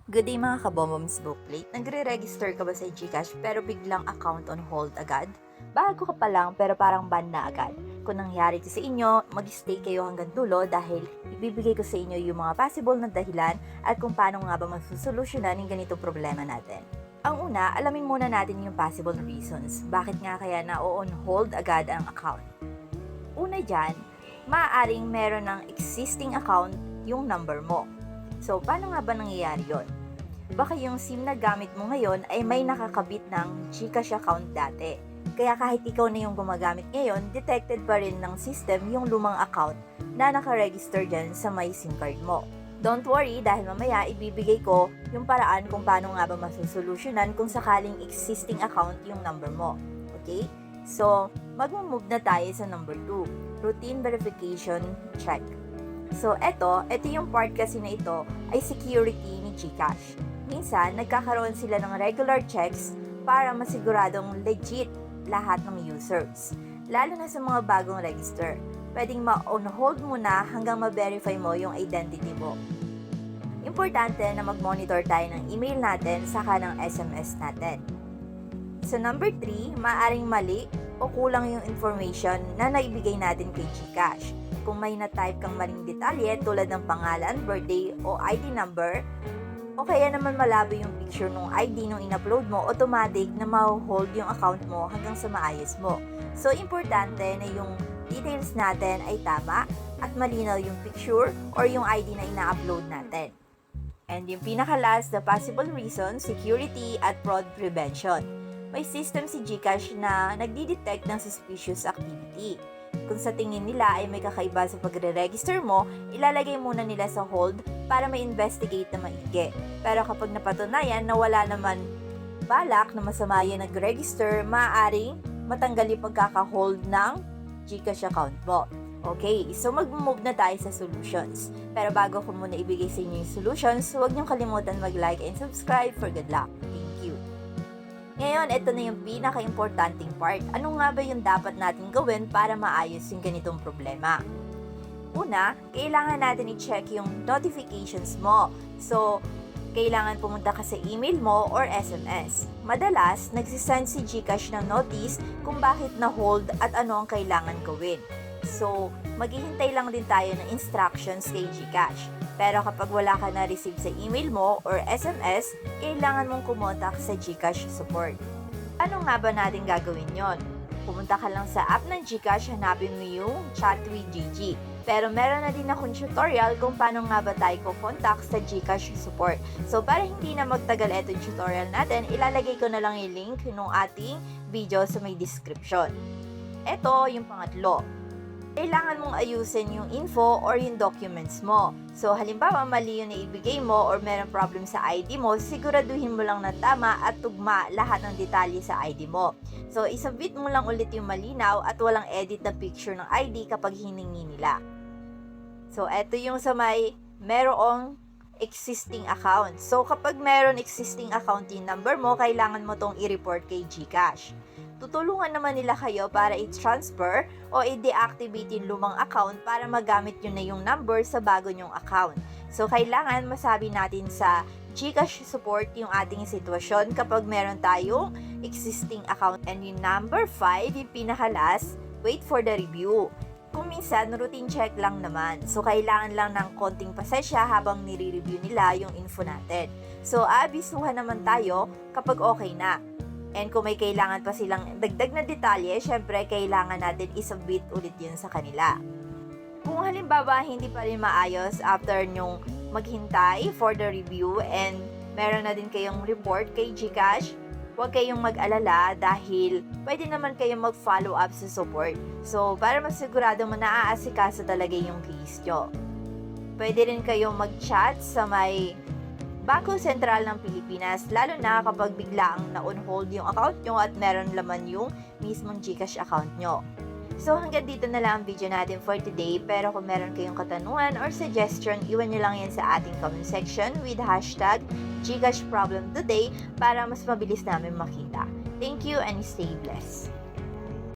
Good day mga kabombams bookplate. Nagre-register ka ba sa GCash pero biglang account on hold agad? Bago ka pa lang pero parang ban na agad. Kung nangyari ito sa inyo, mag-stay kayo hanggang dulo dahil ibibigay ko sa inyo yung mga possible na dahilan at kung paano nga ba magsusolusyonan yung ganitong problema natin. Ang una, alamin muna natin yung possible reasons. Bakit nga kaya na-on hold agad ang account? Una dyan, maaaring meron ng existing account yung number mo. So, paano nga ba nangyayari yun? Baka yung SIM na gamit mo ngayon ay may nakakabit ng GCash account dati. Kaya kahit ikaw na yung gumagamit ngayon, detected pa rin ng system yung lumang account na nakaregister dyan sa may SIM card mo. Don't worry dahil mamaya ibibigay ko yung paraan kung paano nga ba masusolusyonan kung sakaling existing account yung number mo. Okay? So, mag-move na tayo sa number 2, routine verification check. So, ito yung part kasi na ito ay security ni GCash. Minsan, nagkakaroon sila ng regular checks para masiguradong legit lahat ng users. Lalo na sa mga bagong register. Pwedeng ma-on hold muna hanggang ma-verify mo yung identity mo. Importante na mag-monitor tayo ng email natin saka ng SMS natin. Sa number 3, maaaring mali o kulang yung information na naibigay natin kay GCash. Kung may na-type kang maling detalye tulad ng pangalan, birthday o ID number, o kaya naman malabo yung picture ng ID nung in-upload mo, automatic na ma-hold yung account mo hanggang sa maayos mo. So, importante na yung details natin ay tama at malinaw yung picture or yung ID na ina-upload natin. And yung pinaka-last, the possible reason, security at fraud prevention. May system si GCash na nagdi-detect ng suspicious activity. Kung sa tingin nila ay may kakaiba sa pagre-register mo, ilalagay muna nila sa hold para ma-investigate na maigi. Pero kapag napatunayan na wala naman balak na masama yung nag-register, maaaring matanggal yung pagkaka-hold ng GCash account mo. Okay, so mag-move na tayo sa solutions. Pero bago ko muna ibigay sa inyo yung solutions, huwag niyong kalimutan mag-like and subscribe for good luck. Thank you. Ngayon, ito na yung pinaka-importanting part. Ano nga ba yung dapat natin gawin para maayos yung ganitong problema? Una, kailangan natin i-check yung notifications mo. So, kailangan pumunta ka sa email mo or SMS. Madalas, nagsisend si GCash ng notice kung bakit na-hold at ano ang kailangan gawin. So, maghihintay lang din tayo ng instructions kay GCash. Pero kapag wala ka na-receive sa email mo or SMS, kailangan mong kumontak sa GCash support. Ano nga ba natin gagawin yon? Pumunta ka lang sa app ng GCash, hanapin mo yung Chat with GG. Pero meron na din akong tutorial kung paano nga ba tayo kukontak sa GCash support. So para hindi na magtagal itong tutorial natin, ilalagay ko na lang yung link ng ating video sa may description. Ito yung pangatlo. Kailangan mong ayusin yung info or yung documents mo. So, halimbawa, mali yung naibigay mo or meron problem sa ID mo, siguraduhin mo lang na tama at tugma lahat ng detalye sa ID mo. So, isubmit mo lang ulit yung malinaw at walang edit na picture ng ID kapag hiningi nila. So, eto yung sa may merong existing account. So, kapag meron existing account yung number mo, kailangan mo tong i-report kay GCash. Tutulungan naman nila kayo para i-transfer o i-deactivate yung lumang account para magamit nyo na yung number sa bago nyong account. So, kailangan masabi natin sa GCash support yung ating sitwasyon kapag meron tayong existing account. And yung number 5, yung pinaka-last, wait for the review. Kung minsan, routine check lang naman. So, kailangan lang ng konting pasensya habang nire-review nila yung info natin. So, aabisuhan naman tayo kapag okay na. And kung may kailangan pa silang dagdag na detalye, syempre, kailangan natin isubmit ulit yun sa kanila. Kung halimbawa, hindi pa rin maayos after nyong maghintay for the review and meron na din kayong report kay GCash, huwag kayong mag-alala dahil pwede naman kayong mag-follow up sa support. So, para masigurado mo na aasikaso talaga yung case nyo. Pwede rin kayong mag-chat sa may Bangko Sentral ng Pilipinas, lalo na kapag biglaang na-on hold yung account nyo at meron laman yung mismong GCash account nyo. So hanggang dito na lang ang video natin for today, pero kung meron kayong katanungan or suggestion, iwan nyo lang yan sa ating comment section with hashtag GCash Problem Today para mas mabilis namin makita. Thank you and stay blessed.